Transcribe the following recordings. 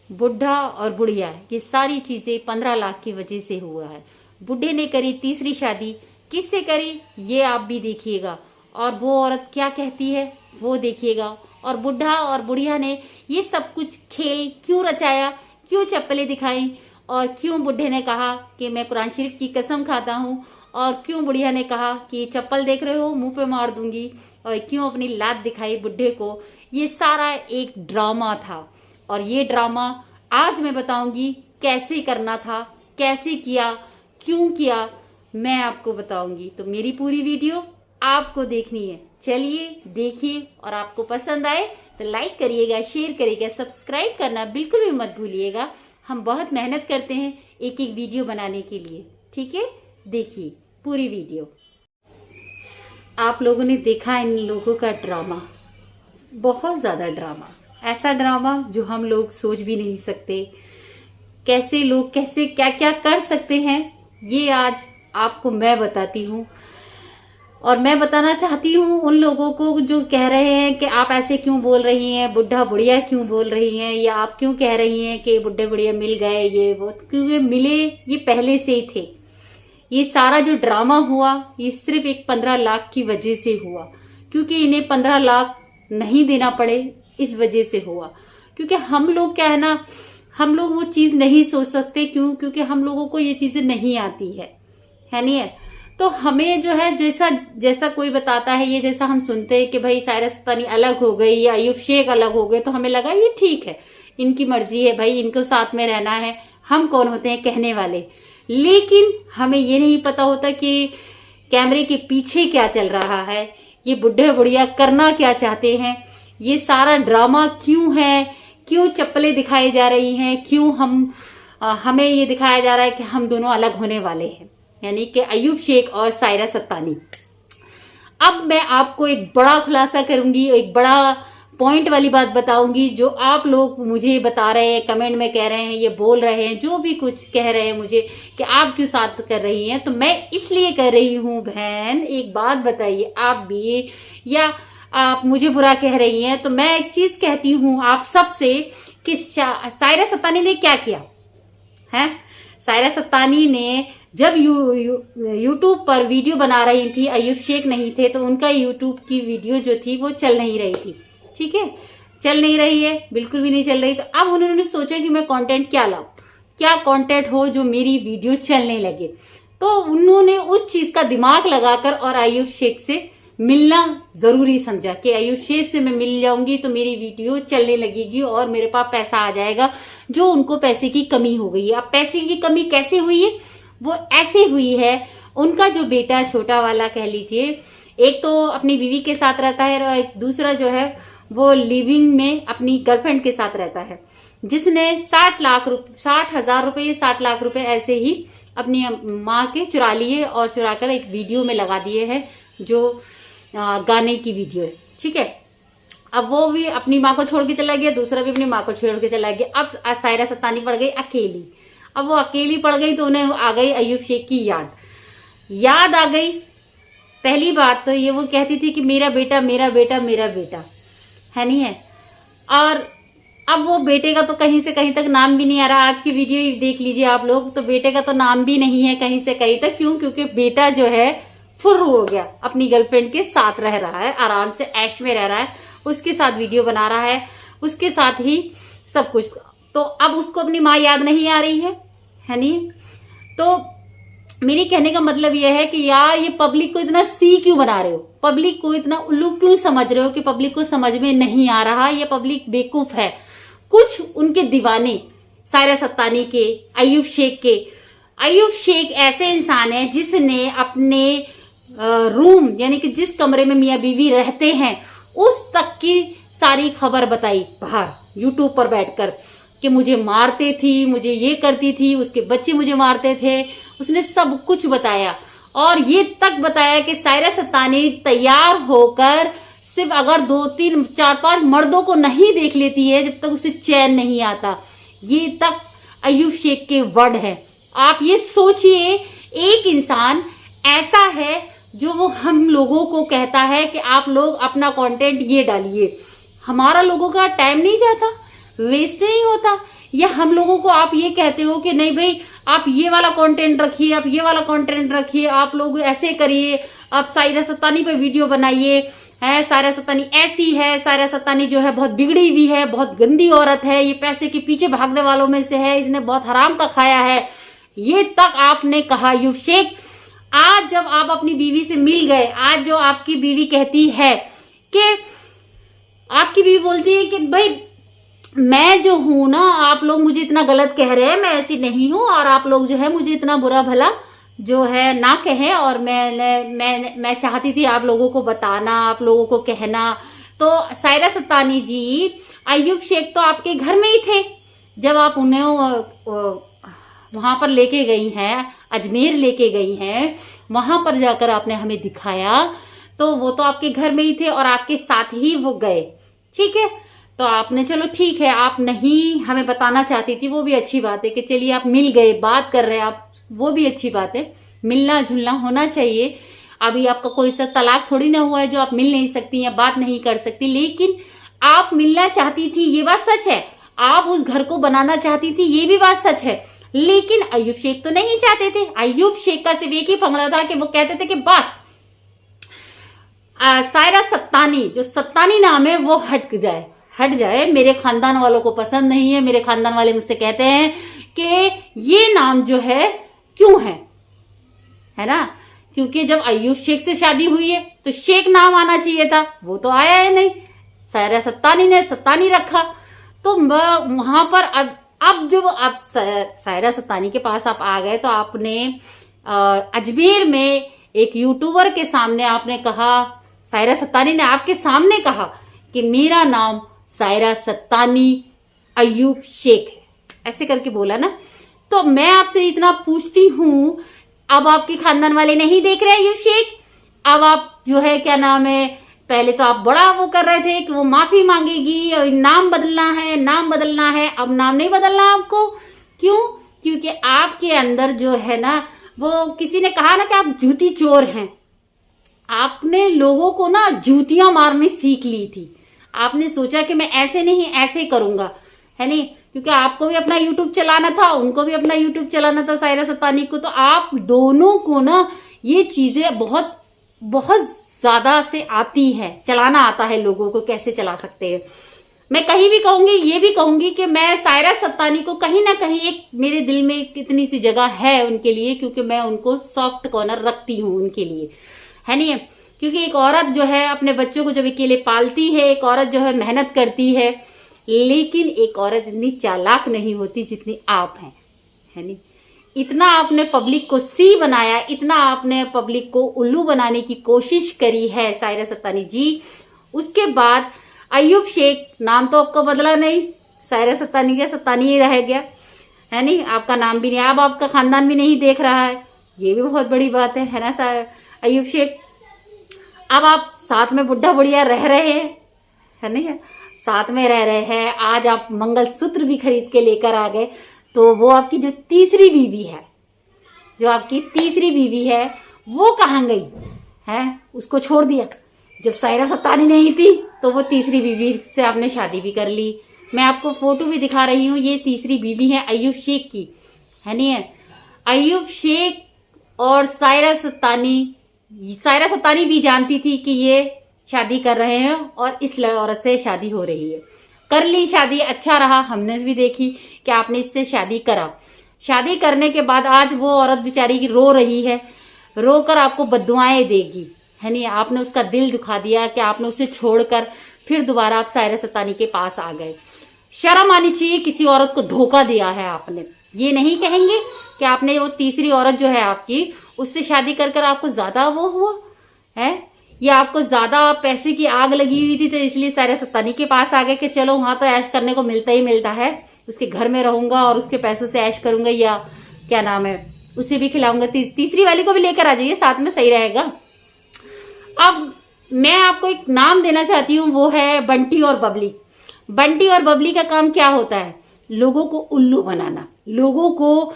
बुढ़ा और बुढ़िया, ये सारी चीजें 15 लाख की वजह से हुआ है। बुढ़े ने करी तीसरी शादी, किससे करी ये आप भी देखिएगा, और वो औरत क्या कहती है वो देखिएगा। और बुढ़ा और बुढ़िया ने ये सब कुछ खेल क्यों रचाया, क्यों चप्पलें दिखाई, और क्यों बुढ़े ने कहा कि मैं कुरान शरीफ की कसम खाता हूँ, और क्यों बुढ़िया ने कहा कि चप्पल देख रहे हो मुंह पे मार दूंगी, और क्यों अपनी लात दिखाई बुढ़े को। ये सारा एक ड्रामा था, और ये ड्रामा आज मैं बताऊंगी कैसे करना था, कैसे किया, क्यों किया, मैं आपको बताऊंगी। तो मेरी पूरी वीडियो आपको देखनी है, चलिए देखिए, और आपको पसंद आए तो लाइक करिएगा, शेयर करिएगा, सब्सक्राइब करना बिल्कुल भी मत भूलिएगा। हम बहुत मेहनत करते हैं एक एक वीडियो बनाने के लिए, ठीक है। देखिए पूरी वीडियो। आप लोगों ने देखा इन लोगों का ड्रामा, बहुत ज़्यादा ड्रामा, ऐसा ड्रामा जो हम लोग सोच भी नहीं सकते। कैसे लोग कैसे क्या क्या कर सकते हैं ये आज आपको मैं बताती हूँ। और मैं बताना चाहती हूँ उन लोगों को जो कह रहे हैं कि आप ऐसे क्यों बोल रही हैं, बुढ़ा बुढ़िया क्यों बोल रही हैं, या आप क्यों कह रही हैं कि बुढ़े बुढ़िया मिल गए, ये वो, क्योंकि मिले ये पहले से ही थे। ये सारा जो ड्रामा हुआ ये सिर्फ एक 15 लाख की वजह से हुआ, क्योंकि इन्हें 15 लाख नहीं देना पड़े इस वजह से हुआ। क्योंकि हम लोग क्या है ना, हम लोग वो चीज नहीं सोच सकते, क्यों, क्योंकि हम लोगों को ये चीजें नहीं आती है नहीं है। तो हमें जो है जैसा जैसा कोई बताता है, ये जैसा हम सुनते हैं कि भाई सायरा सत्तानी अलग हो गई या अयूब शेख अलग हो गए, तो हमें लगा ये ठीक है, इनकी मर्जी है भाई, इनको साथ में रहना है, हम कौन होते हैं कहने वाले। लेकिन हमें ये नहीं पता होता कि कैमरे के पीछे क्या चल रहा है, ये बुढ़े बुढ़िया करना क्या चाहते हैं, ये सारा ड्रामा क्यों है, क्यों चप्पलें दिखाई जा रही हैं, क्यों हमें ये दिखाया जा रहा है कि हम दोनों अलग होने वाले हैं, यानी कि अयूब शेख और सायरा सत्तानी। अब मैं आपको एक बड़ा खुलासा करूंगी, एक बड़ा पॉइंट वाली बात बताऊंगी, जो आप लोग मुझे बता रहे हैं, कमेंट में कह रहे हैं, ये बोल रहे हैं, जो भी कुछ कह रहे हैं मुझे कि आप क्यों साथ कर रही हैं, तो मैं इसलिए कर रही हूँ बहन। एक बात बताइए आप भी, या आप मुझे बुरा कह रही हैं, तो मैं एक चीज कहती हूँ आप सबसे कि सायरा सत्तानी ने क्या किया है। सायरा सत्तानी ने जब यूट्यूब पर वीडियो बना रही थी, अयूब शेख नहीं थे, तो उनका यूट्यूब की वीडियो जो थी वो चल नहीं रही थी, ठीक है, चल नहीं रही है, बिल्कुल भी नहीं चल रही। तो अब उन्होंने सोचा कि मैं कंटेंट क्या लाऊं, क्या कंटेंट हो जो मेरी वीडियो चलने लगे। तो उन्होंने उस चीज का दिमाग लगाकर और अयूब शेख से मिलना जरूरी समझा कि अयूब शेख से मैं मिल जाऊंगी तो मेरी वीडियो चलने लगेगी और मेरे पास पैसा आ जाएगा, जो उनको पैसे की कमी हो गई है। अब पैसे की कमी कैसे हुई है, वो ऐसे हुई है, उनका जो बेटा छोटा वाला कह लीजिए, एक तो अपनी बीवी के साथ रहता है और एक दूसरा जो है वो लिविंग में अपनी गर्लफ्रेंड के साथ रहता है, जिसने 60,000 रुपए 60 लाख रुपए ऐसे ही अपनी माँ के चुरा लिए और चुराकर एक वीडियो में लगा दिए हैं, जो गाने की वीडियो है, ठीक है। अब वो भी अपनी माँ को छोड़ के चला गया, दूसरा भी अपनी माँ को छोड़ के चला गया। अब सायरा सत्तानी पड़ गई अकेली। अब वो अकेली पड़ गई तो उन्हें आ गई अयूब शेख की याद आ गई। पहली बात तो ये वो कहती थी कि मेरा बेटा मेरा बेटा मेरा बेटा है, नहीं है। और अब वो बेटे का तो कहीं से कहीं तक नाम भी नहीं आ रहा। आज की वीडियो देख लीजिए आप लोग, तो बेटे का तो नाम भी नहीं है कहीं से कहीं तक। क्यों? क्योंकि बेटा जो है फुर हो गया, अपनी गर्लफ्रेंड के साथ रह रहा है, आराम से ऐश में रह रहा है, उसके साथ वीडियो बना रहा है, उसके साथ ही सब कुछ। तो अब उसको अपनी माँ याद नहीं आ रही है नहीं। तो मेरे कहने का मतलब यह है कि यार ये पब्लिक को इतना सी क्यों बना रहे हो, पब्लिक को इतना उल्लू क्यों समझ रहे हो कि पब्लिक को समझ में नहीं आ रहा। ये पब्लिक बेवकूफ है। कुछ उनके दीवाने सायरा सत्तानी के, अयूब शेख के। अयूब शेख ऐसे इंसान है जिसने अपने रूम यानी कि जिस कमरे में मियाँ बीवी रहते हैं उस तक की सारी खबर बताई बाहर यूट्यूब पर बैठकर, कि मुझे मारते थी, मुझे ये करती थी, उसके बच्चे मुझे मारते थे। उसने सब कुछ बताया और ये तक बताया कि सायरा सत्तानी तैयार होकर सिर्फ अगर 2, 3, 4, 5 मर्दों को नहीं देख लेती है जब तक उसे चैन नहीं आता। ये तक अयूब शेख के वर्ड है। आप ये सोचिए, एक इंसान ऐसा है जो वो हम लोगों को कहता है कि आप लोग अपना कंटेंट ये डालिए। हमारा लोगों का टाइम नहीं जाता, वेस्ट नहीं होता। या हम लोगों को आप ये कहते हो कि नहीं भाई आप ये वाला कंटेंट रखिए, आप ये वाला कंटेंट रखिए, आप लोग ऐसे करिए, आप सायरा सत्तानी पे वीडियो बनाइए, है सायरा सत्तानी ऐसी है, सायरा सत्तानी जो है बहुत बिगड़ी हुई है, बहुत गंदी औरत है, ये पैसे के पीछे भागने वालों में से है, इसने बहुत हराम का खाया है, ये तक आपने कहा। अय्यूब शेख, आज जब आप अपनी बीवी से मिल गए, आज जो आपकी बीवी कहती है कि आपकी बीवी बोलती है कि भाई मैं जो हूं ना, आप लोग मुझे इतना गलत कह रहे हैं, मैं ऐसी नहीं हूं, और आप लोग जो है मुझे इतना बुरा भला जो है ना कहें, और मैं चाहती थी आप लोगों को बताना, आप लोगों को कहना। तो सायरा सत्तानी जी, अय्यूब शेख तो आपके घर में ही थे जब आप उन्हें वहां पर लेके गई हैं, अजमेर लेके गई हैं, वहां पर जाकर आपने हमें दिखाया, तो वो तो आपके घर में ही थे और आपके साथ ही वो गए, ठीक है। तो आपने चलो ठीक है, आप नहीं हमें बताना चाहती थी, वो भी अच्छी बात है कि चलिए आप मिल गए, बात कर रहे हैं आप, वो भी अच्छी बात है, मिलना जुलना होना चाहिए। अभी आपका कोई सा तलाक थोड़ी ना हुआ है जो आप मिल नहीं सकती या बात नहीं कर सकती, लेकिन आप मिलना चाहती थी, ये बात सच है। आप उस घर को बनाना चाहती थी, ये भी बात सच है। लेकिन अय्यूब शेख तो नहीं चाहते थे। अय्यूब शेख का सिर्फ एक ही फंगड़ा था कि वो कहते थे कि बस सायरा सत्तानी, जो सत्तानी नाम है वो हट जाए, मेरे खानदान वालों को पसंद नहीं है, मेरे खानदान वाले मुझसे कहते हैं कि ये नाम जो है क्यों है ना, क्योंकि जब अय्यूब शेख से शादी हुई है तो शेख नाम आना चाहिए था, वो तो आया है नहीं, सायरा सत्तानी ने सत्तानी रखा। तो वहां पर अब जब आप सायरा सत्तानी के पास आप आ गए, तो आपने अजमेर में एक यूट्यूबर के सामने आपने कहा, सायरा सत्तानी ने आपके सामने कहा कि मेरा नाम सायरा सत्तानी अय्यूब शेख है, ऐसे करके बोला ना। तो मैं आपसे इतना पूछती हूं, अब आपके खानदान वाले नहीं देख रहे अय्यूब शेख, अब आप जो है क्या नाम है, पहले तो आप बड़ा वो कर रहे थे कि वो माफी मांगेगी और नाम बदलना है, अब नाम नहीं बदलना आपको। क्यों? क्योंकि आपके अंदर जो है ना, वो किसी ने कहा ना कि आप जूती चोर हैं, आपने लोगों को ना जूतियां मारनी सीख ली थी। आपने सोचा कि मैं ऐसे नहीं ऐसे करूंगा, है नहीं, क्योंकि आपको भी अपना यूट्यूब चलाना था, उनको भी अपना यूट्यूब चलाना था, सायरा सत्तानी को। तो आप दोनों को ना ये चीजें बहुत बहुत ज्यादा से आती है, चलाना आता है, लोगों को कैसे चला सकते हैं। मैं कहीं भी कहूंगी, ये भी कहूंगी कि मैं सायरा सत्तानी को कहीं ना कहीं एक मेरे दिल में इतनी सी जगह है उनके लिए, क्योंकि मैं उनको सॉफ्ट कॉर्नर रखती हूँ उनके लिए, है नहीं। क्योंकि एक औरत जो है अपने बच्चों को जब अकेले पालती है, एक औरत जो है मेहनत करती है, लेकिन एक औरत इतनी चालाक नहीं होती जितनी आप हैं, है नहीं। इतना आपने पब्लिक को सी बनाया, इतना आपने पब्लिक को उल्लू बनाने की कोशिश करी है सायरा सत्तानी जी। उसके बाद अय्यूब शेख नाम तो आपका बदला नहीं, सायरा सत्तानी का सत्तानी ही रह गया, है नहीं, आपका नाम भी नहीं, अब आपका खानदान भी नहीं देख रहा है, ये भी बहुत बड़ी बात है ना अय्यूब शेख। अब आप साथ में बुढ़ा बुढ़िया रह रहे हैं, है नहीं, साथ में रह रहे हैं। आज आप मंगलसूत्र भी खरीद के लेकर आ गए, तो वो आपकी जो तीसरी बीवी है, वो कहाँ गई है? उसको छोड़ दिया। जब सायरा सत्तानी नहीं थी तो वो तीसरी बीवी से आपने शादी भी कर ली। मैं आपको फोटो भी दिखा रही हूँ, ये तीसरी बीवी है अय्यूब शेख की, है नहीं है। अय्यूब शेख और सायरा सत्तानी भी जानती थी कि ये शादी कर रहे हैं और इस औरत से शादी हो रही है। कर ली शादी, अच्छा रहा, हमने भी देखी कि आपने इससे शादी करा। शादी करने के बाद आज वो औरत बेचारी रो रही है, रोकर आपको बद्दुआएं देगी, है नहीं। आपने उसका दिल दुखा दिया कि आपने उसे छोड़कर फिर दोबारा आप सायरा सत्तानी के पास आ गए। शर्म आनी चाहिए, किसी औरत को धोखा दिया है आपने। ये नहीं कहेंगे कि आपने वो तीसरी औरत जो है आपकी, उससे शादी कर आपको ज्यादा वो हुआ है, या आपको ज्यादा पैसे की आग लगी हुई थी तो इसलिए सायरा सत्तानी के पास आ गए कि चलो वहां तो ऐश करने को मिलता ही मिलता है, उसके घर में रहूंगा और उसके पैसों से ऐश करूंगा, या क्या नाम है उसे भी खिलाऊंगा, तीसरी वाली को भी लेकर आ जाइए साथ में, सही रहेगा। अब मैं आपको एक नाम देना चाहती हूँ, वो है बंटी और बबली। बंटी और बबली का काम क्या होता है? लोगों को उल्लू बनाना, लोगों को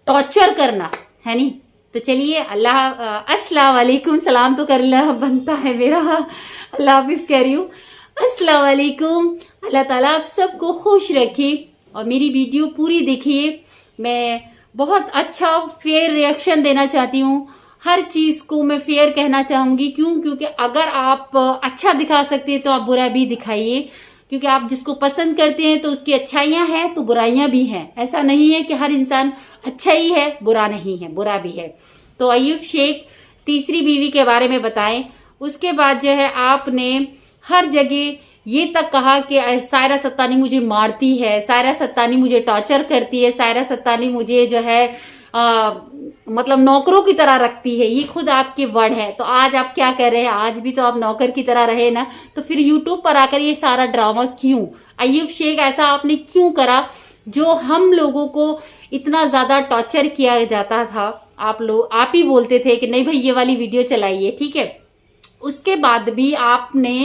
टॉर्चर करना, है नहीं। तो चलिए अस्सलाम वालेकुम, सलाम तो करना बनता है मेरा, अल्लाह हाफिज कह रही हूँ, अस्सलाम वालेकुम। अल्लाह ताला आप सबको खुश रखे, और मेरी वीडियो पूरी देखिए। मैं बहुत अच्छा फेयर रिएक्शन देना चाहती हूँ, हर चीज को मैं फेयर कहना चाहूंगी। क्योंकि अगर आप अच्छा दिखा सकते हैं तो आप बुरा भी दिखाइए, क्योंकि आप जिसको पसंद करते हैं तो उसकी अच्छाइयां हैं तो बुराइयां भी हैं। ऐसा नहीं है कि हर इंसान अच्छा ही है, बुरा नहीं है, बुरा भी है। तो अय्यूब शेख तीसरी बीवी के बारे में बताएं। उसके बाद जो है आपने हर जगह ये तक कहा कि सायरा सत्तानी मुझे मारती है, सायरा सत्तानी मुझे टॉर्चर करती है, सायरा सत्तानी मुझे जो है मतलब नौकरों की तरह रखती है। ये खुद आपके वर्ड है। तो आज आप क्या कर रहे हैं? आज भी तो आप नौकर की तरह रहे ना। तो फिर यूट्यूब पर आकर ये सारा ड्रामा क्यों? अय्यूब शेख ऐसा आपने क्यों करा? जो हम लोगों को इतना ज्यादा टॉर्चर किया जाता था, आप ही बोलते थे कि नहीं भाई ये वाली वीडियो चलाइए, ठीक है। उसके बाद भी आपने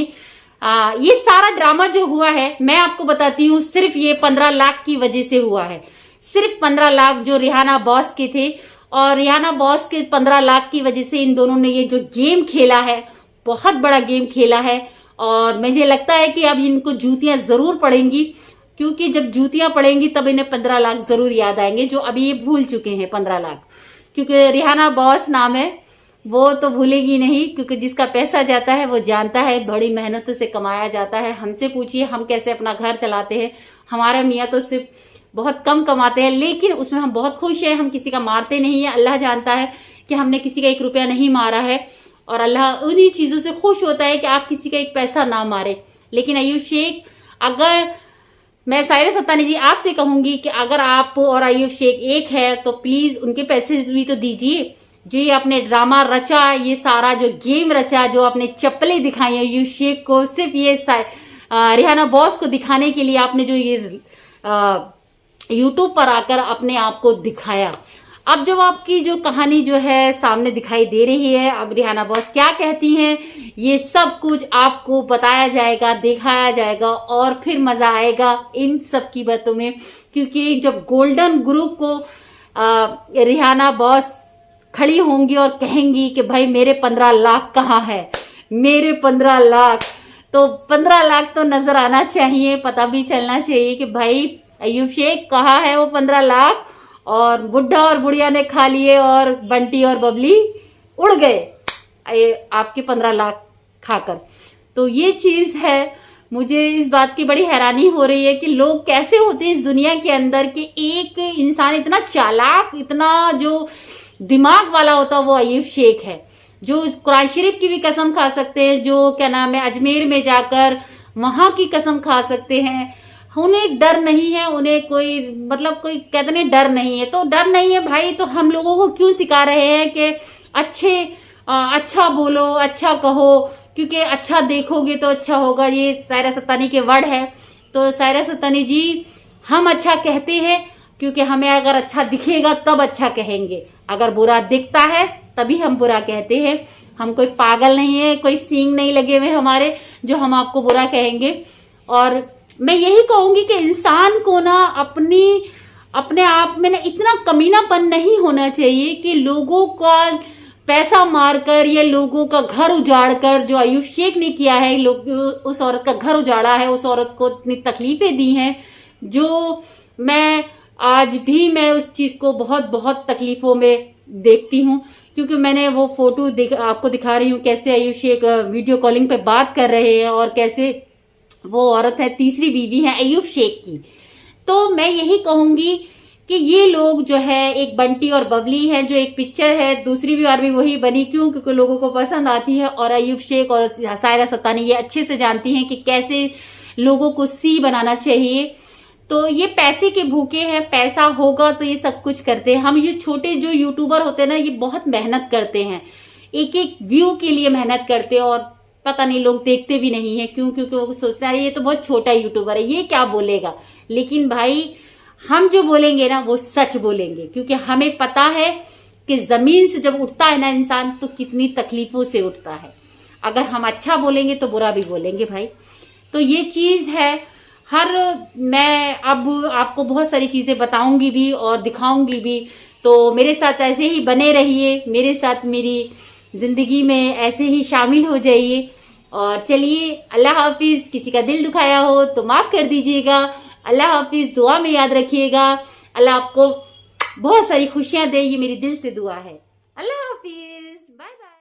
ये सारा ड्रामा जो हुआ है, मैं आपको बताती हूँ, सिर्फ ये 15 लाख की वजह से हुआ है। सिर्फ 15 लाख जो रिहाना बॉस के थे, और रिहाना बॉस के 15 लाख की वजह से इन दोनों ने ये जो गेम खेला है, बहुत बड़ा गेम खेला है। और मुझे लगता है कि अब इनको जूतियां जरूर पड़ेंगी, क्योंकि जब जूतियां पड़ेंगी तब इन्हें 15 लाख जरूर याद आएंगे, जो अभी ये भूल चुके हैं 15 लाख। क्योंकि रिहाना बॉस नाम है, वो तो भूलेगी नहीं, क्योंकि जिसका पैसा जाता है वो जानता है बड़ी मेहनत से कमाया जाता है। हमसे पूछिए हम कैसे अपना घर चलाते हैं। हमारे मियाँ तो सिर्फ बहुत कम कमाते हैं, लेकिन उसमें हम बहुत खुश हैं। हम किसी का मारते नहीं है। अल्लाह जानता है कि हमने किसी का 1 रुपया नहीं मारा है, और अल्लाह उन्हीं चीजों से खुश होता है कि आप किसी का 1 पैसा ना मारे। लेकिन अय्यूब शेख, अगर मैं सायरा सत्तानी जी आपसे कहूंगी कि अगर आप और अय्यूब शेख एक है तो प्लीज उनके पैसे भी तो दीजिए। जो ये आपने ड्रामा रचा, ये सारा जो गेम रचा, जो आपने चप्पलें दिखाई अय्यूब शेख को, सिर्फ ये रिहाना बॉस को दिखाने के लिए आपने जो ये यूट्यूब पर आकर अपने आप को दिखाया। अब जब आपकी जो कहानी जो है सामने दिखाई दे रही है, अब रिहाना बॉस क्या कहती हैं, ये सब कुछ आपको बताया जाएगा, दिखाया जाएगा, और फिर मजा आएगा इन सब की बातों में। क्योंकि जब गोल्डन ग्रुप को रिहाना बॉस खड़ी होंगी और कहेंगी कि भाई मेरे 15 लाख कहाँ है, मेरे 15 लाख, तो 15 लाख तो नजर आना चाहिए, पता भी चलना चाहिए कि भाई अय्यूब शेख कहाँ है वो 15 लाख। और बुढ़ा और बुढ़िया ने खा लिए और बंटी और बबली उड़ गए आपके 15 लाख खाकर। तो ये चीज है, मुझे इस बात की बड़ी हैरानी हो रही है कि लोग कैसे होते हैं इस दुनिया के अंदर कि एक इंसान इतना चालाक, इतना जो दिमाग वाला होता है वो अय्यूब शेख है, जो कुरान शरीफ की भी कसम खा सकते हैं, जो क्या नाम है अजमेर में जाकर वहां की कसम खा सकते हैं। उन्हें डर नहीं है, उन्हें कोई मतलब कोई कहते नहीं डर नहीं है। तो डर नहीं है भाई, तो हम लोगों को क्यों सिखा रहे हैं कि अच्छा बोलो, अच्छा कहो, क्योंकि अच्छा देखोगे तो अच्छा होगा। ये सायरा सत्तानी के वर्ड है। तो सायरा सत्तानी जी, हम अच्छा कहते हैं क्योंकि हमें अगर अच्छा दिखेगा तब अच्छा कहेंगे, अगर बुरा दिखता है तभी हम बुरा कहते हैं। हम कोई पागल नहीं है, कोई सींग नहीं लगे हुए हमारे जो हम आपको बुरा कहेंगे। और मैं यही कहूंगी कि इंसान को ना अपने आप में ना इतना कमीनापन नहीं होना चाहिए कि लोगों का पैसा मारकर या लोगों का घर उजाड़ कर, जो अय्यूब शेख ने किया है, लोग उस औरत का घर उजाड़ा है, उस औरत को इतनी तकलीफें दी हैं, जो मैं आज भी मैं उस चीज को बहुत बहुत तकलीफों में देखती हूँ। क्योंकि मैंने वो फोटो आपको दिखा रही हूँ कैसे अय्यूब शेख वीडियो कॉलिंग पे बात कर रहे हैं, और कैसे वो औरत है, तीसरी बीवी है अय्यूब शेख की। तो मैं यही कहूंगी कि ये लोग जो है, एक बंटी और बबली है, जो एक पिक्चर है दूसरी बार भी वही बनी, क्यों? क्योंकि लोगों को पसंद आती है। और अय्यूब शेख और सायरा सत्तानी ये अच्छे से जानती हैं कि कैसे लोगों को सी बनाना चाहिए। तो ये पैसे के भूखे हैं, पैसा होगा तो ये सब कुछ करते हैं। हम ये छोटे जो यूट्यूबर होते हैं ना, ये बहुत मेहनत करते हैं, एक एक व्यू के लिए मेहनत करते हैं, और पता नहीं लोग देखते भी नहीं है। क्यों? क्योंकि वो सोचते हैं ये तो बहुत छोटा यूट्यूबर है, ये क्या बोलेगा। लेकिन भाई हम जो बोलेंगे ना वो सच बोलेंगे, क्योंकि हमें पता है कि जमीन से जब उठता है ना इंसान तो कितनी तकलीफों से उठता है। अगर हम अच्छा बोलेंगे तो बुरा भी बोलेंगे भाई। तो ये चीज है। मैं अब आपको बहुत सारी चीजें बताऊंगी भी और दिखाऊंगी भी। तो मेरे साथ ऐसे ही बने रहिए, मेरे साथ मेरी जिंदगी में ऐसे ही शामिल हो जाइए। और चलिए, अल्लाह हाफिज। किसी का दिल दुखाया हो तो माफ कर दीजिएगा। अल्लाह हाफिज। दुआ में याद रखिएगा। अल्लाह आपको बहुत सारी खुशियां दे, ये मेरी दिल से दुआ है। अल्लाह हाफिज। Bye bye.